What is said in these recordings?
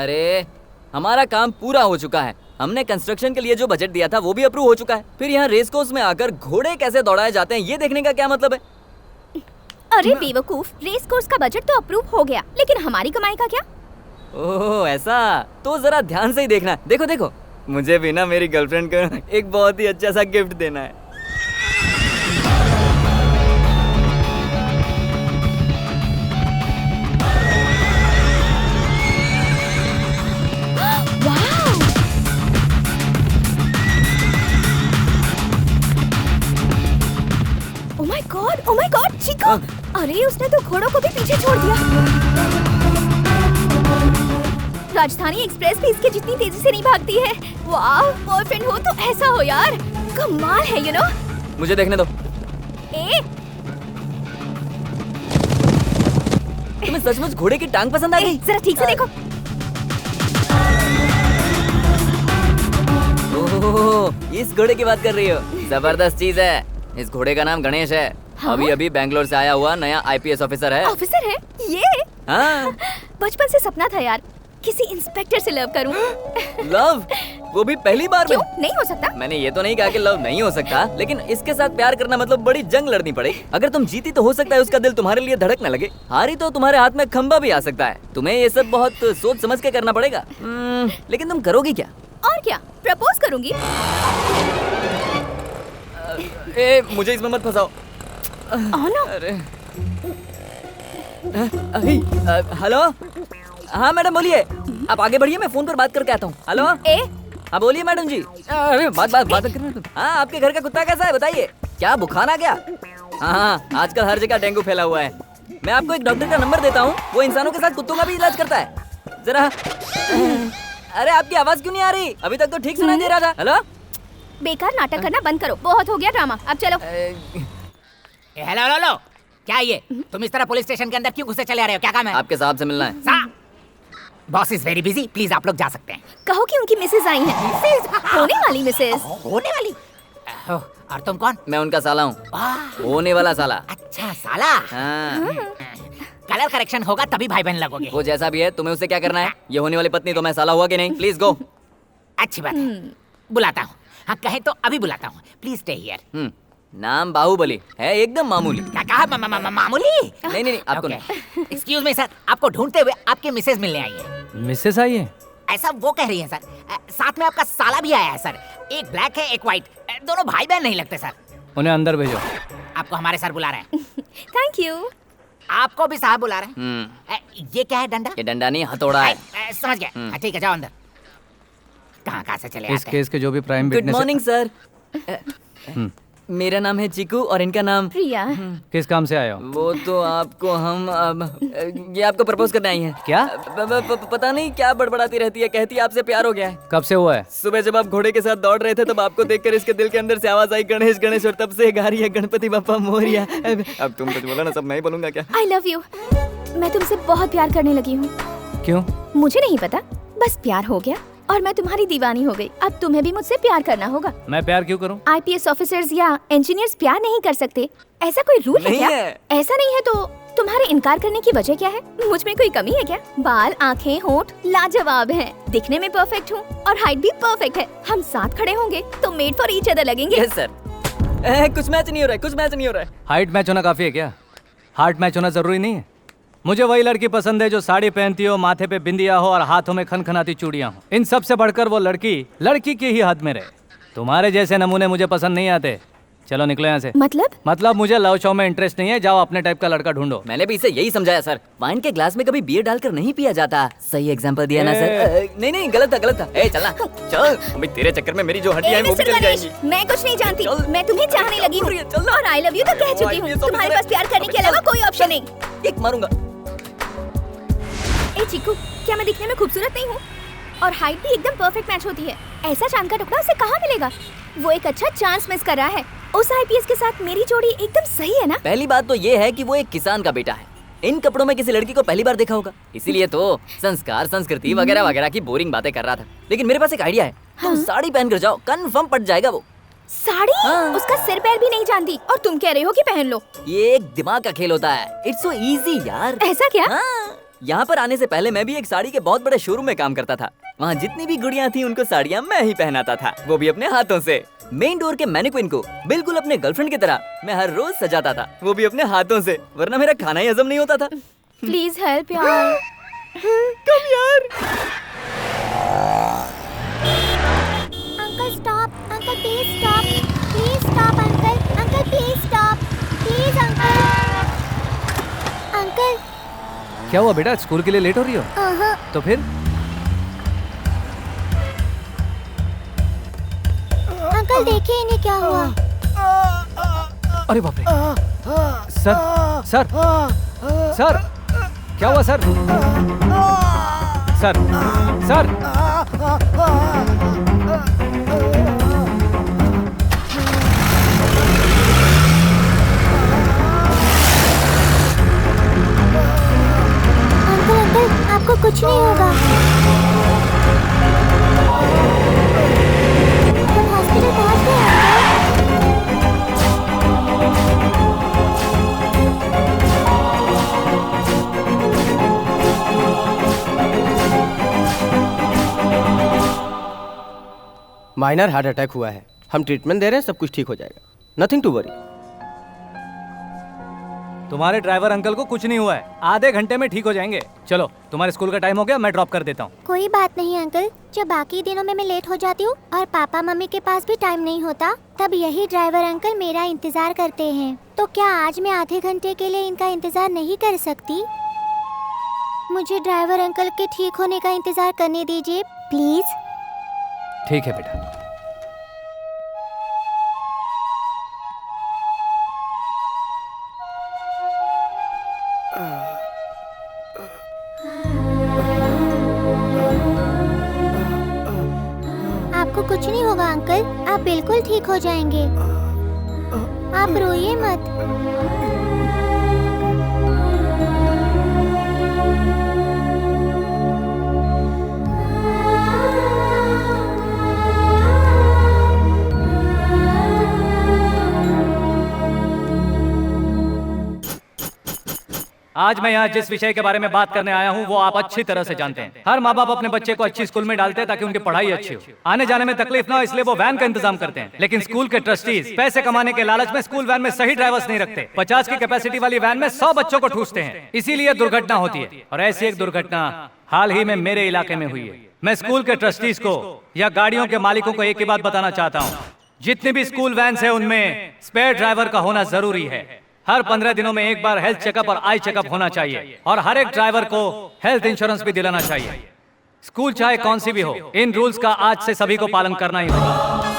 अरे हमारा काम पूरा हो चुका है। हमने कंस्ट्रक्शन के लिए जो बजट दिया था वो भी अप्रूव हो चुका है। फिर यहाँ रेस कोर्स में आकर घोड़े कैसे दौड़ाए जाते हैं ये देखने का क्या मतलब है? अरे बेवकूफ, रेस कोर्स का बजट तो अप्रूव हो गया, लेकिन हमारी कमाई का क्या? ओह ऐसा, तो जरा ध्यान से ही देखना। देखो देखो, मुझे भी ना मेरी गर्लफ्रेंड को एक बहुत ही अच्छा सा गिफ्ट देना है। ओह माय गॉड, चिको! अरे उसने तो घोड़ों को भी पीछे छोड़ दिया। राजधानी एक्सप्रेस भी इसके जितनी तेजी से नहीं भागती है। वाह, बॉयफ्रेंड हो तो ऐसा हो यार, कमाल है यू नो। मुझे देखने दो। तुम्हें सचमुच घोड़े की टांग पसंद आ गई? जरा ठीक से देखो। ओह, इस घोड़े की बात कर रही हो? जबरदस्त चीज है। इस घोड़े का नाम गणेश है। हाँ? अभी बैंगलोर से आया हुआ नया आईपीएस ऑफिसर है। ऑफिसर है ये? हाँ। बचपन से सपना था यार, किसी इंस्पेक्टर से लव करूं। लव? वो भी पहली बार में? क्यों नहीं हो सकता? मैंने ये तो नहीं कहा कि लव नहीं हो सकता, लेकिन इसके साथ प्यार करना मतलब बड़ी जंग लड़नी पड़ेगी। अगर तुम जीती तो हो सकता है उसका दिल तुम्हारे लिए धड़कने लगे, हारी तो तुम्हारे हाथ में खंबा भी आ सकता है। तुम्हें ये सब बहुत सोच समझ के करना पड़ेगा। लेकिन तुम करोगी क्या? और क्या, प्रपोज करूंगी। मुझे इसमें मत फंसाओ। अरे हेलो, हाँ मैडम बोलिए। आप आगे बढ़िए, मैं फोन पर बात करके आता हूँ। हेलो, हाँ बोलिए मैडम जी। अरे बात कर। हाँ, आपके घर का कुत्ता कैसा है बताइए? क्या बुखार आ गया? हाँ, आजकल हर जगह डेंगू फैला हुआ है। मैं आपको एक डॉक्टर का नंबर देता हूँ, वो इंसानों के साथ कुत्तों का भी इलाज करता है। जरा अरे आपकी आवाज क्यों नहीं आ रही? अभी तक तो ठीक सुनाई दे रहा था। हेलो, बेकार नाटक करना बंद करो, बहुत हो गया ड्रामा, अब चलो। हेलो हेलो, क्या ये तुम इस तरह पुलिस स्टेशन के अंदर क्यों घुसे चले आ रहे हो? क्या काम है? आपके साहब से मिलना है। Boss is very busy, please आप लोग जा सकते हैं। कहो कि उनकी मिसेज आई हैं। होने वाली मिसेज। होने वाली? और तुम कौन? मैं उनका साला हूँ, होने वाला साला। अच्छा साला। हाँ। कलर करेक्शन होगा तभी भाई बहन लगोगे। वो जैसा भी है, तुम्हें उससे क्या करना है? ये होने वाली पत्नी तो मैं साला हुआ कि नहीं? Please go. अच्छी बात है, बुलाता हूँ। हाँ कहे तो अभी बुलाता हूँ, प्लीज स्टे हियर। नाम बाहुबली है, एकदम मामूली। क्या कहा? मामूली? नहीं आपको नहीं। एक्सक्यूज मी सर, आपको ढूंढते हुए आपके मिसेज मिलने आई है। मिसेस आई है? ऐसा वो कह रही है सर। साथ में आपका साला भी आया है सर। एक ब्लैक है एक व्हाइट, दोनों भाई बहन नहीं लगते सर। उन्हें अंदर भेजो। आपको हमारे सर बुला रहे हैं। Thank you. आपको भी साहब बुला रहे हैं। ये क्या है? डंडा? ये डंडा नहीं, हथौड़ा है। समझ गया। ठीक है, जाओ अंदर। कहाँ से चले आते हैं? इस केस के जो भी prime good witness. Morning sir. मेरा नाम है चिकू और इनका नाम प्रिया। किस काम से आए हो? वो तो आपको हम ये आपको प्रपोज करने आई है। क्या? पता नहीं क्या बड़बड़ाती रहती है, कहती है आपसे प्यार हो गया है। कब से हुआ है? सुबह जब आप घोड़े के साथ दौड़ रहे थे तब आपको देखकर इसके दिल के अंदर से आवाज आई गणेश गणेश, और तब से गा रही है गणपति बप्पा मोरिया। अब तुम कुछ बोलो ना, सब मैं ही बोलूंगा क्या? I love you. मैं तुमसे बहुत प्यार करने लगी हूँ। क्यों? मुझे नहीं पता, बस प्यार हो गया और मैं तुम्हारी दीवानी हो गई। अब तुम्हें भी मुझसे प्यार करना होगा। मैं प्यार क्यों करूं? आईपीएस ऑफिसर्स या इंजीनियर्स प्यार नहीं कर सकते, ऐसा कोई रूल है नहीं क्या? है। ऐसा नहीं है तो तुम्हारे इनकार करने की वजह क्या है? मुझ में कोई कमी है क्या? बाल, आँखें, होंठ लाजवाब हैं, दिखने में परफेक्ट हूँ और हाइट भी परफेक्ट है। हम साथ खड़े होंगे तो मेड फॉर ईच अदर लगेंगे। Yes sir. कुछ मैच नहीं हो रहा है। हाइट मैच होना काफी है क्या? हार्ट मैच होना जरूरी नहीं है। मुझे वही लड़की पसंद है जो साड़ी पहनती हो, माथे पे बिंदिया हो और हाथों में खनखनाती चूड़ियां हो। इन सब से बढ़कर वो लड़की की ही हद में रहे। तुम्हारे जैसे नमूने मुझे पसंद नहीं आते। चलो निकलो यहाँ से। मतलब मुझे लव शो में इंटरेस्ट नहीं है। जाओ अपने टाइप का लड़का ढूंढो। मैंने भी इसे यही समझाया सर, वाइन के ग्लास में कभी बियर डालकर नहीं पिया जाता। सही एग्जांपल दिया ना सर? नहीं गलत था। चलना चल, अभी तेरे चक्कर में मेरी जो हड्डियां हैं वो भी चली जाएंगी। मैं कुछ नहीं जानती, मैं तुम्हें चाहने लगी हूँ और आई लव यू तो कह चुकी हूँ। तुम्हारे पास प्यार करने के अलावा कोई ऑप्शन नहीं। एक मारूंगा। ए चिकू, क्या मैं दिखने में खूबसूरत नहीं हूँ? और हाइट भी एकदम परफेक्ट मैच होती है। ऐसा चांद का टुकड़ा उसे कहाँ मिलेगा? वो एक अच्छा चांस मिस कर रहा है। उस आईपीएस के साथ मेरी जोड़ी एकदम सही है ना? पहली बात तो ये है कि वो एक किसान का बेटा है। इन कपड़ों में किसी लड़की को पहली बार देखा होगा, इसीलिए तो संस्कार, संस्कृति वगैरह वगैरह की बोरिंग बातें कर रहा था। लेकिन मेरे पास एक आइडिया है। तुम साड़ी पहन कर जाओ, कंफर्म पट जाएगा वो। साड़ी? उसका सिर पैर भी नहीं जानती और तुम कह रहे हो कि पहन लो। ये एक दिमाग का खेल होता है। इट्स सो इजी यार। ऐसा क्या? यहाँ पर आने से पहले मैं भी एक साड़ी के बहुत बड़े शोरूम में काम करता था। वहाँ जितनी भी गुड़ियाँ थी उनको साड़ियाँ मैं ही पहनाता था, वो भी अपने हाथों से। मेन डोर के मैनिक्विन को बिल्कुल अपने गर्लफ्रेंड की तरह मैं हर रोज सजाता था, वो भी अपने हाथों से, वरना मेरा खाना ही हजम नहीं होता था। प्लीज हेल्प यार। कम यार। Uncle stop, uncle please stop, please stop uncle, uncle please stop, please uncle. Uncle क्या हुआ बेटा, स्कूल के लिए लेट हो रही हो? तो फिर अंकल देखिए इन्हें क्या हुआ। अरे बाप रे। सर सर सर, क्या हुआ सर? सर सर अंकल आपको कुछ नहीं होगा। हम हॉस्पिटल पहुंच गए माइनर हार्ट अटैक हुआ है, हम ट्रीटमेंट दे रहे हैं, सब कुछ ठीक हो जाएगा, नथिंग टू वरी। तुम्हारे ड्राइवर अंकल को कुछ नहीं हुआ है, आधे घंटे में ठीक हो जाएंगे। चलो तुम्हारे स्कूल का टाइम हो गया, मैं ड्रॉप कर देता हूँ। कोई बात नहीं अंकल, जब बाकी दिनों में मैं लेट हो जाती हूँ और पापा मम्मी के पास भी टाइम नहीं होता, तब यही ड्राइवर अंकल मेरा इंतजार करते हैं। तो क्या आज मैं आधे घंटे के लिए इनका इंतजार नहीं कर सकती? मुझे ड्राइवर अंकल के ठीक होने का इंतजार करने दीजिए प्लीज। ठीक है बेटा। आपको कुछ नहीं होगा अंकल, आप बिल्कुल ठीक हो जाएंगे, आप रोइए मत। आज मैं यहाँ जिस विषय के बारे में बात करने आया हूँ वो आप अच्छी तरह से जानते हैं। हर माँ बाप अपने बच्चे को अच्छी स्कूल में डालते हैं ताकि उनकी पढ़ाई अच्छी हो, आने जाने में तकलीफ ना हो, इसलिए वो वैन का इंतजाम करते हैं। लेकिन स्कूल के ट्रस्टीज पैसे कमाने के लालच में स्कूल वैन में सही ड्राइवर्स नहीं रखते। 50 की कैपेसिटी वाली वैन में 100 बच्चों को ठूसते हैं, इसीलिए दुर्घटना होती है। और ऐसी एक दुर्घटना हाल ही में मेरे इलाके में हुई है। मैं स्कूल के ट्रस्टीज को या गाड़ियों के मालिकों को एक ही बात बताना चाहता हूँ, जितनी भी स्कूल वैन है उनमें स्पेयर ड्राइवर का होना जरूरी है। हर 15 दिनों में एक बार हेल्थ चेकअप और आई चेकअप होना चाहिए, और हर एक ड्राइवर को हेल्थ इंश्योरेंस भी दिलाना चाहिए। स्कूल चाहे कौन सी भी हो, इन रूल्स का आज से सभी को पालन करना ही होगा।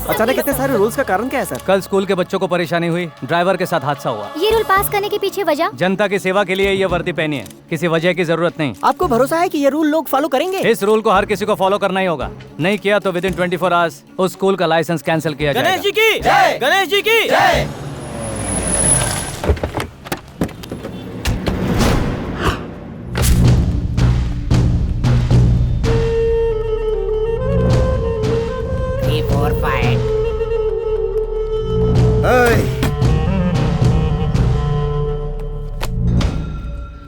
अचानक इतने सारे रूल्स का कारण क्या है सर? कल स्कूल के बच्चों को परेशानी हुई, ड्राइवर के साथ हादसा हुआ। ये रूल पास करने के पीछे वजह? जनता की सेवा के लिए ये वर्दी पहनी है, किसी वजह की जरूरत नहीं। आपको भरोसा है कि ये रूल लोग फॉलो करेंगे? इस रूल को हर किसी को फॉलो करना ही होगा, नहीं किया तो विदिन 24 आवर्स उस स्कूल का लाइसेंस कैंसिल किया जाएगा। गणेश जी की जय, गणेश जी की जय।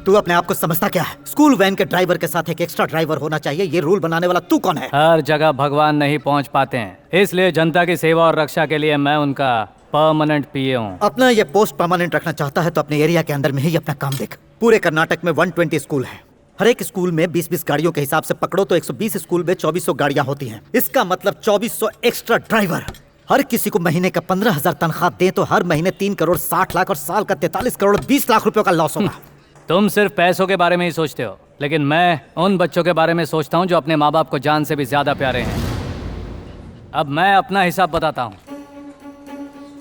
तू अपने आप को समझता क्या है? स्कूल वैन के ड्राइवर के साथ एक एक्स्ट्रा ड्राइवर होना चाहिए, ये रूल बनाने वाला तू कौन है? हर जगह भगवान नहीं पहुंच पाते हैं, इसलिए जनता की सेवा और रक्षा के लिए मैं उनका परमानेंट पीए हूँ। अपना ये पोस्ट परमानेंट रखना चाहता है तो अपने एरिया के अंदर में ही अपना काम देख। पूरे कर्नाटक में 120 स्कूल हैं। हर एक स्कूल में 20-20 गाड़ियों के हिसाब से पकड़ो तो 120 स्कूल में 2400 गाड़ियां होती हैं। इसका मतलब 2400 एक्स्ट्रा ड्राइवर। हर किसी को महीने का 15,000 तनख्वाह दें तो हर महीने 3 करोड़ 60 लाख और साल का 43 करोड़ 20 लाख रुपयों का लॉस होगा। तुम सिर्फ पैसों के बारे में ही सोचते हो, लेकिन मैं उन बच्चों के बारे में सोचता हूँ जो अपने माँ बाप को जान से भी ज्यादा प्यारे हैं। अब मैं अपना हिसाब बताता हूँ।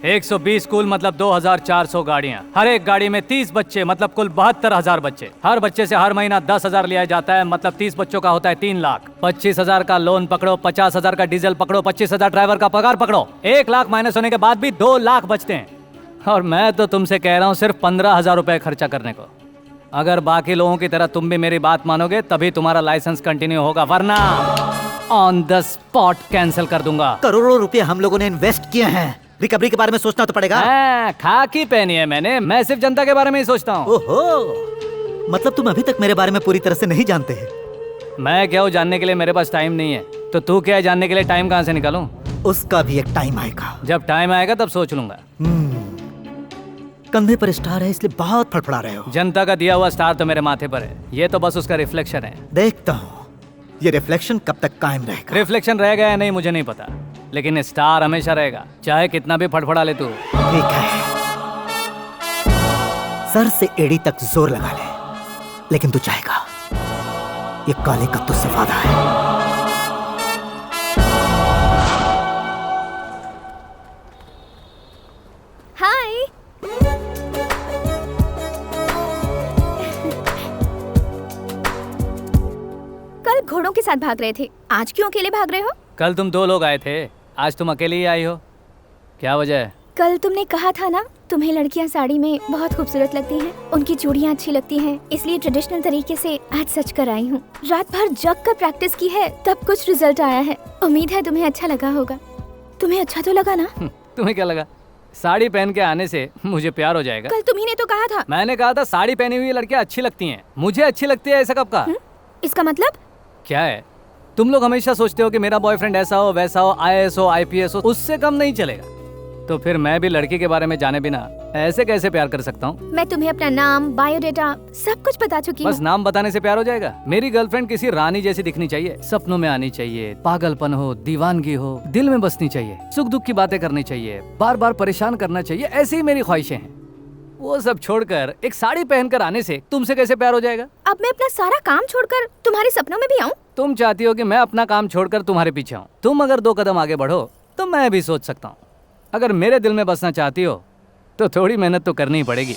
120 स्कूल मतलब 2,400 गाड़ियाँ, हर एक गाड़ी में 30 बच्चे मतलब कुल 72,000 बच्चे। हर बच्चे से हर महीना 10,000 लिया जाता है, मतलब 30 बच्चों का होता है 3 लाख। 25,000 का लोन पकड़ो, 50,000 का डीजल पकड़ो, 25,000 ड्राइवर का पगार पकड़ो, 1 लाख माइनस होने के बाद भी 2 लाख बचते हैं। और मैं तो तुमसे कह रहा हूँ सिर्फ 15,000 रुपए खर्चा करने को। अगर बाकी लोगों की तरह तुम भी मेरी बात मानोगे तभी तुम्हारा लाइसेंस कंटिन्यू होगा, वरना ऑन द स्पॉट कैंसिल कर दूंगा। करोड़ों रुपए हम लोगों ने इन्वेस्ट किए हैं, रिकवरी के बारे में सोचना तो पड़ेगा। हाँ, खाकी पहनी है मैंने, मैं सिर्फ जनता के बारे में ही सोचता हूँ। ओहो, मतलब तुम अभी तक मेरे बारे में पूरी तरह से नहीं जानते हैं। मैं क्या हूँ जानने के लिए, मेरे पास टाइम नहीं है। तो तू क्या है जानने के लिए, टाइम कहाँ से निकालूं? उसका भी एक टाइम आएगा। जब टाइम आएगा तब सोच लूंगा। कंधे पर स्टार है इसलिए बहुत फड़फड़ा रहे हो। जनता का दिया हुआ स्टार तो मेरे माथे पर है, ये तो बस उसका रिफ्लेक्शन है। देखता हूँ ये रिफ्लेक्शन कब तक कायम रहेगा। रिफ्लेक्शन रहेगा या नहीं मुझे नहीं पता, लेकिन स्टार हमेशा रहेगा, चाहे कितना भी फड़फड़ा ले तू। ठीक है, सर से एड़ी तक जोर लगा ले, लेकिन तू चाहेगा, ये काले का तुझसे वादा है। हाय। कल घोड़ों के साथ भाग रहे थे, आज क्यों अकेले भाग रहे हो? कल तुम 2 लोग आए थे, आज तुम अकेले ही आई हो, क्या वजह है? कल तुमने कहा था ना, तुम्हें लड़कियां साड़ी में बहुत खूबसूरत लगती हैं, उनकी चूड़ियां अच्छी लगती हैं, इसलिए ट्रेडिशनल तरीके से आज सच कर आई हूँ। रात भर जग कर प्रैक्टिस की है, तब कुछ रिजल्ट आया है। उम्मीद है तुम्हें अच्छा लगा होगा। तुम्हें अच्छा तो लगा ना? तुम्हें क्या लगा, साड़ी पहन के आने से मुझे प्यार हो जाएगा? कल तुम्ही ने तो कहा था। मैंने कहा था साड़ी पहनी हुई लड़कियां अच्छी लगती हैं, मुझे अच्छी लगती है, ऐसा कब कहा? इसका मतलब? क्या है, तुम लोग हमेशा सोचते हो कि मेरा बॉयफ्रेंड ऐसा हो वैसा हो, IAS हो IPS हो, उससे कम नहीं चलेगा। तो फिर मैं भी लड़की के बारे में जाने बिना ऐसे कैसे प्यार कर सकता हूँ? मैं तुम्हें अपना नाम, बायोडेटा सब कुछ बता चुकी हूँ। बस नाम बताने से प्यार हो जाएगा? मेरी गर्लफ्रेंड किसी रानी जैसी दिखनी चाहिए, सपनों में आनी चाहिए, पागलपन हो, दीवानगी हो, दिल में बसनी चाहिए, सुख दुख की बातें करनी चाहिए, बार बार परेशान करना चाहिए, ऐसी ही मेरी ख्वाहिशें हैं। वो सब छोड़कर एक साड़ी पहनकर आने से तुमसे कैसे प्यार हो जाएगा? अब मैं अपना सारा काम छोड़कर तुम्हारे सपनों में भी आऊँ? तुम चाहती हो कि मैं अपना काम छोड़कर तुम्हारे पीछे आऊँ। तुम अगर 2 कदम आगे बढ़ो तो मैं भी सोच सकता हूँ। अगर मेरे दिल में बसना चाहती हो तो थोड़ी मेहनत तो करनी ही पड़ेगी।